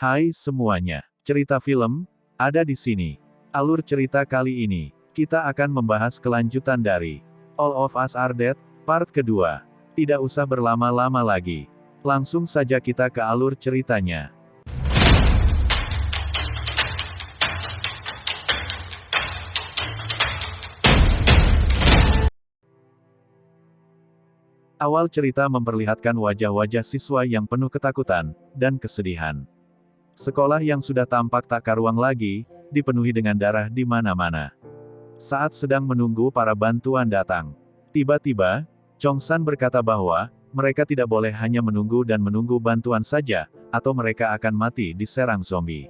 Hai semuanya, cerita film ada di sini. Alur cerita kali ini, kita akan membahas kelanjutan dari All of Us Are Dead, part kedua. Tidak usah berlama-lama lagi. Langsung saja kita ke alur ceritanya. Awal cerita memperlihatkan wajah-wajah siswa yang penuh ketakutan dan kesedihan. Sekolah yang sudah tampak tak karuang lagi, dipenuhi dengan darah di mana-mana. Saat sedang menunggu para bantuan datang, tiba-tiba, Chongsan berkata bahwa mereka tidak boleh hanya menunggu dan menunggu bantuan saja, atau mereka akan mati diserang zombie.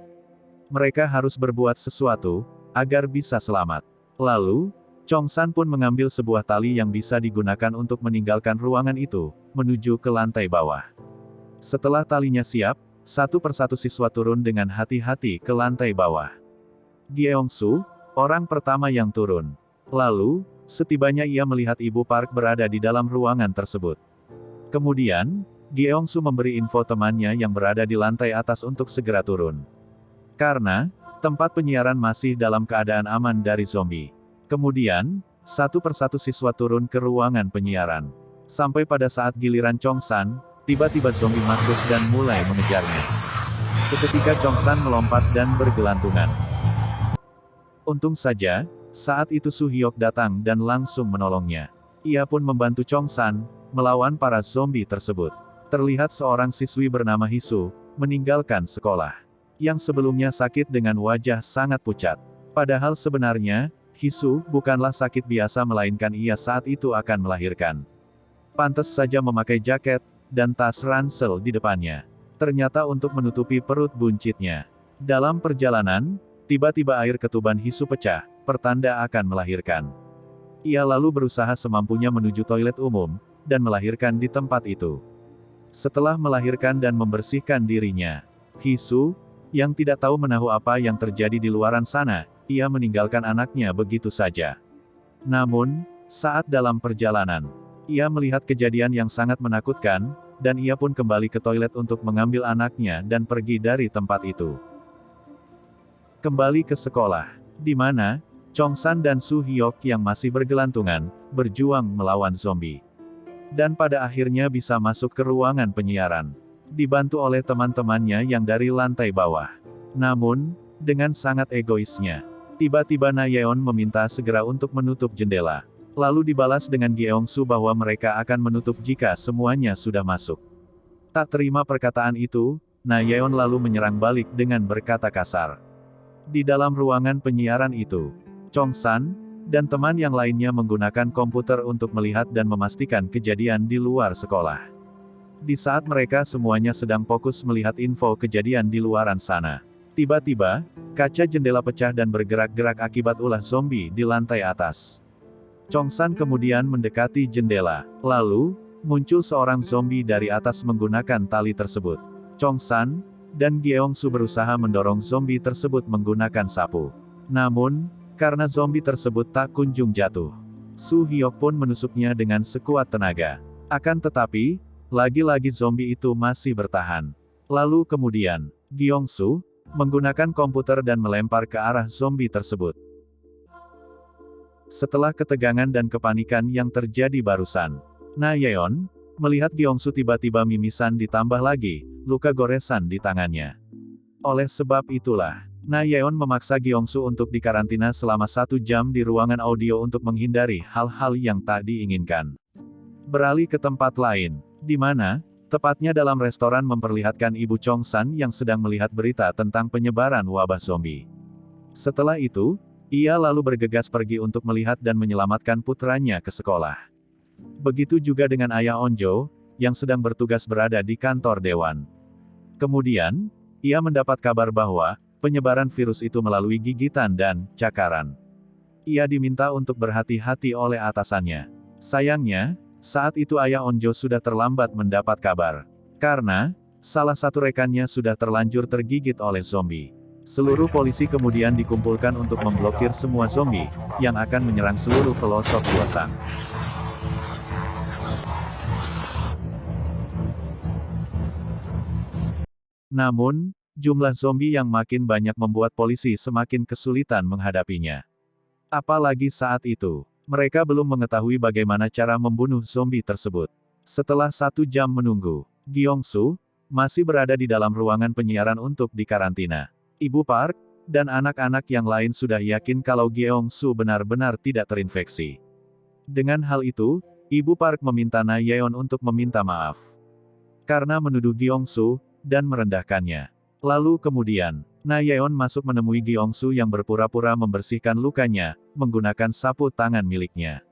Mereka harus berbuat sesuatu agar bisa selamat. Lalu, Chongsan pun mengambil sebuah tali yang bisa digunakan untuk meninggalkan ruangan itu, menuju ke lantai bawah. Setelah talinya siap, satu persatu siswa turun dengan hati-hati ke lantai bawah. Gyeongsu, orang pertama yang turun. Lalu, setibanya ia melihat Ibu Park berada di dalam ruangan tersebut. Kemudian, Gyeongsu memberi info temannya yang berada di lantai atas untuk segera turun. Karena, tempat penyiaran masih dalam keadaan aman dari zombie. Kemudian, satu persatu siswa turun ke ruangan penyiaran. Sampai pada saat giliran Chongsan, tiba-tiba zombie masuk dan mulai mengejarnya. Seketika Chongsan melompat dan bergelantungan. Untung saja, saat itu Su Hyok datang dan langsung menolongnya. Ia pun membantu Chongsan melawan para zombie tersebut. Terlihat seorang siswi bernama Hisu meninggalkan sekolah. Yang sebelumnya sakit dengan wajah sangat pucat. Padahal sebenarnya, Hisu bukanlah sakit biasa melainkan ia saat itu akan melahirkan. Pantas saja memakai jaket dan tas ransel di depannya. Ternyata untuk menutupi perut buncitnya. Dalam perjalanan, tiba-tiba air ketuban Hisu pecah, pertanda akan melahirkan. Ia lalu berusaha semampunya menuju toilet umum, dan melahirkan di tempat itu. Setelah melahirkan dan membersihkan dirinya, Hisu, yang tidak tahu menahu apa yang terjadi di luaran sana, ia meninggalkan anaknya begitu saja. Namun, saat dalam perjalanan, ia melihat kejadian yang sangat menakutkan, dan ia pun kembali ke toilet untuk mengambil anaknya dan pergi dari tempat itu. Kembali ke sekolah, di mana Chongsan dan Su Hyok yang masih bergelantungan, berjuang melawan zombie. Dan pada akhirnya bisa masuk ke ruangan penyiaran. Dibantu oleh teman-temannya yang dari lantai bawah. Namun, dengan sangat egoisnya, tiba-tiba Na Yeon meminta segera untuk menutup jendela. Lalu dibalas dengan Gyeongsu bahwa mereka akan menutup jika semuanya sudah masuk. Tak terima perkataan itu, Na Yeon lalu menyerang balik dengan berkata kasar. Di dalam ruangan penyiaran itu, Chongsan dan teman yang lainnya menggunakan komputer untuk melihat dan memastikan kejadian di luar sekolah. Di saat mereka semuanya sedang fokus melihat info kejadian di luaran sana, tiba-tiba, kaca jendela pecah dan bergerak-gerak akibat ulah zombie di lantai atas. Chongsan kemudian mendekati jendela. Lalu, muncul seorang zombie dari atas menggunakan tali tersebut. Chongsan dan Gyeongsu berusaha mendorong zombie tersebut menggunakan sapu. Namun, karena zombie tersebut tak kunjung jatuh, Su Hyok pun menusuknya dengan sekuat tenaga. Akan tetapi, lagi-lagi zombie itu masih bertahan. Lalu kemudian, Gyeongsu menggunakan komputer dan melempar ke arah zombie tersebut. Setelah ketegangan dan kepanikan yang terjadi barusan, Na Yeon melihat Gyeongsu tiba-tiba mimisan ditambah lagi, luka goresan di tangannya. Oleh sebab itulah, Na Yeon memaksa Gyeongsu untuk dikarantina selama 1 jam di ruangan audio untuk menghindari hal-hal yang tak diinginkan. Beralih ke tempat lain, di mana, tepatnya dalam restoran memperlihatkan Ibu Chongsan yang sedang melihat berita tentang penyebaran wabah zombie. Setelah itu, ia lalu bergegas pergi untuk melihat dan menyelamatkan putranya ke sekolah. Begitu juga dengan ayah Onjo, yang sedang bertugas berada di kantor dewan. Kemudian, ia mendapat kabar bahwa penyebaran virus itu melalui gigitan dan cakaran. Ia diminta untuk berhati-hati oleh atasannya. Sayangnya, saat itu ayah Onjo sudah terlambat mendapat kabar. Karena, salah satu rekannya sudah terlanjur tergigit oleh zombie. Seluruh polisi kemudian dikumpulkan untuk memblokir semua zombie, yang akan menyerang seluruh pelosok Gyeongsang. Namun, jumlah zombie yang makin banyak membuat polisi semakin kesulitan menghadapinya. Apalagi saat itu, mereka belum mengetahui bagaimana cara membunuh zombie tersebut. Setelah 1 jam menunggu, Gyeongsu masih berada di dalam ruangan penyiaran untuk dikarantina. Ibu Park dan anak-anak yang lain sudah yakin kalau Gyeongsu benar-benar tidak terinfeksi. Dengan hal itu, Ibu Park meminta Na Yeon untuk meminta maaf karena menuduh Gyeongsu dan merendahkannya. Lalu kemudian, Na Yeon masuk menemui Gyeongsu yang berpura-pura membersihkan lukanya, menggunakan sapu tangan miliknya.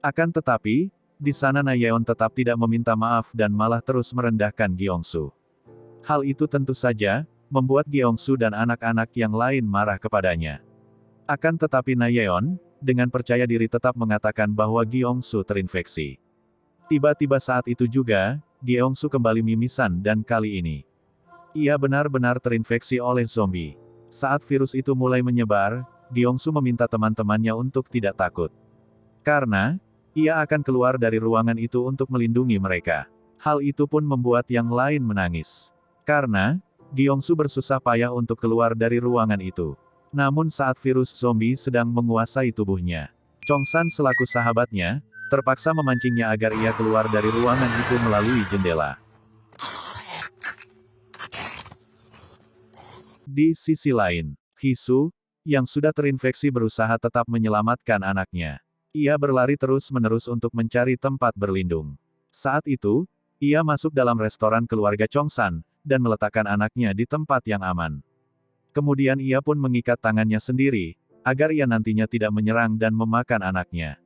Akan tetapi, di sana Na Yeon tetap tidak meminta maaf dan malah terus merendahkan Gyeongsu. Hal itu tentu saja, membuat Gyeongsu dan anak-anak yang lain marah kepadanya. Akan tetapi Na Yeon, dengan percaya diri tetap mengatakan bahwa Gyeongsu terinfeksi. Tiba-tiba saat itu juga, Gyeongsu kembali mimisan dan kali ini ia benar-benar terinfeksi oleh zombie. Saat virus itu mulai menyebar, Gyeongsu meminta teman-temannya untuk tidak takut. Karena, ia akan keluar dari ruangan itu untuk melindungi mereka. Hal itu pun membuat yang lain menangis. Karena, Gyeongsu bersusah payah untuk keluar dari ruangan itu. Namun saat virus zombie sedang menguasai tubuhnya, Chongsan selaku sahabatnya, terpaksa memancingnya agar ia keluar dari ruangan itu melalui jendela. Di sisi lain, Hisu, yang sudah terinfeksi berusaha tetap menyelamatkan anaknya. Ia berlari terus-menerus untuk mencari tempat berlindung. Saat itu, ia masuk dalam restoran keluarga Chongsan, dan meletakkan anaknya di tempat yang aman. Kemudian ia pun mengikat tangannya sendiri, agar ia nantinya tidak menyerang dan memakan anaknya.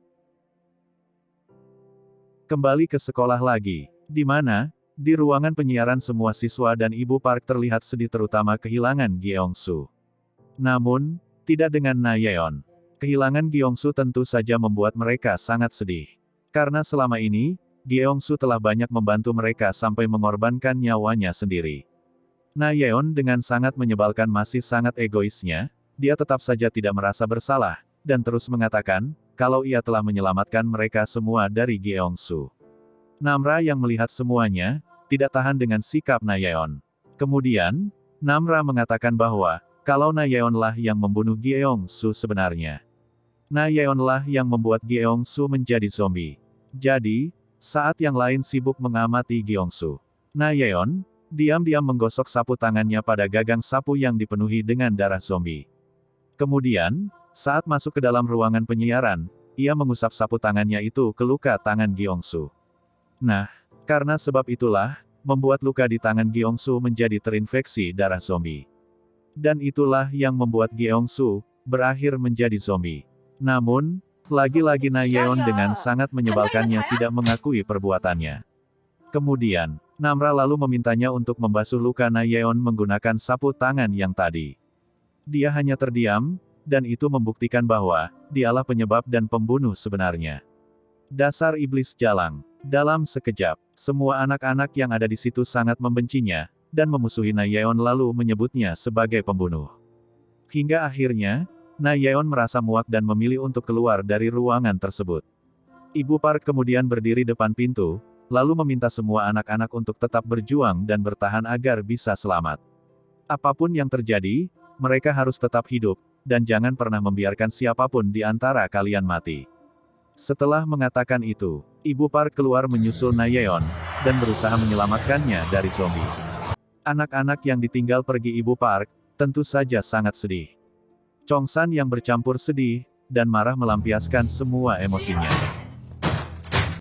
Kembali ke sekolah lagi, di mana, di ruangan penyiaran semua siswa dan Ibu Park terlihat sedih terutama kehilangan Gyeongsu. Namun, tidak dengan Na Yeon. Kehilangan Gyeongsu tentu saja membuat mereka sangat sedih. Karena selama ini, Gyeongsu telah banyak membantu mereka sampai mengorbankan nyawanya sendiri. Na Yeon dengan sangat menyebalkan masih sangat egoisnya, dia tetap saja tidak merasa bersalah, dan terus mengatakan, kalau ia telah menyelamatkan mereka semua dari Gyeongsu. Namra yang melihat semuanya, tidak tahan dengan sikap Na Yeon. Kemudian, Namra mengatakan bahwa, kalau Na Yeonlah yang membunuh Gyeongsu sebenarnya. Na Yeonlah yang membuat Gyeongsu menjadi zombie. Jadi, saat yang lain sibuk mengamati Gyeongsu, Na Yeon diam-diam menggosok sapu tangannya pada gagang sapu yang dipenuhi dengan darah zombie. Kemudian, saat masuk ke dalam ruangan penyiaran, ia mengusap sapu tangannya itu ke luka tangan Gyeongsu. Nah, karena sebab itulah, membuat luka di tangan Gyeongsu menjadi terinfeksi darah zombie. Dan itulah yang membuat Gyeongsu berakhir menjadi zombie. Namun, lagi-lagi Na Yeon dengan sangat menyebalkannya tidak mengakui perbuatannya. Kemudian, Namra lalu memintanya untuk membasuh luka Na Yeon menggunakan sapu tangan yang tadi. Dia hanya terdiam, dan itu membuktikan bahwa dialah penyebab dan pembunuh sebenarnya. Dasar iblis jalang. Dalam sekejap, semua anak-anak yang ada di situ sangat membencinya, dan memusuhi Na Yeon lalu menyebutnya sebagai pembunuh. Hingga akhirnya, Na Yeon merasa muak dan memilih untuk keluar dari ruangan tersebut. Ibu Park kemudian berdiri depan pintu, lalu meminta semua anak-anak untuk tetap berjuang dan bertahan agar bisa selamat. Apapun yang terjadi, mereka harus tetap hidup, dan jangan pernah membiarkan siapapun di antara kalian mati. Setelah mengatakan itu, Ibu Park keluar menyusul Na Yeon, dan berusaha menyelamatkannya dari zombie. Anak-anak yang ditinggal pergi Ibu Park, tentu saja sangat sedih. Chongsan yang bercampur sedih, dan marah melampiaskan semua emosinya.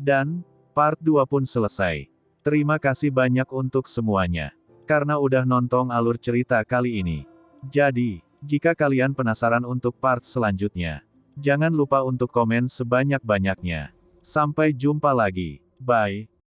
Dan, part 2 pun selesai. Terima kasih banyak untuk semuanya. Karena udah nonton alur cerita kali ini. Jadi, jika kalian penasaran untuk part selanjutnya, jangan lupa untuk komen sebanyak-banyaknya. Sampai jumpa lagi. Bye.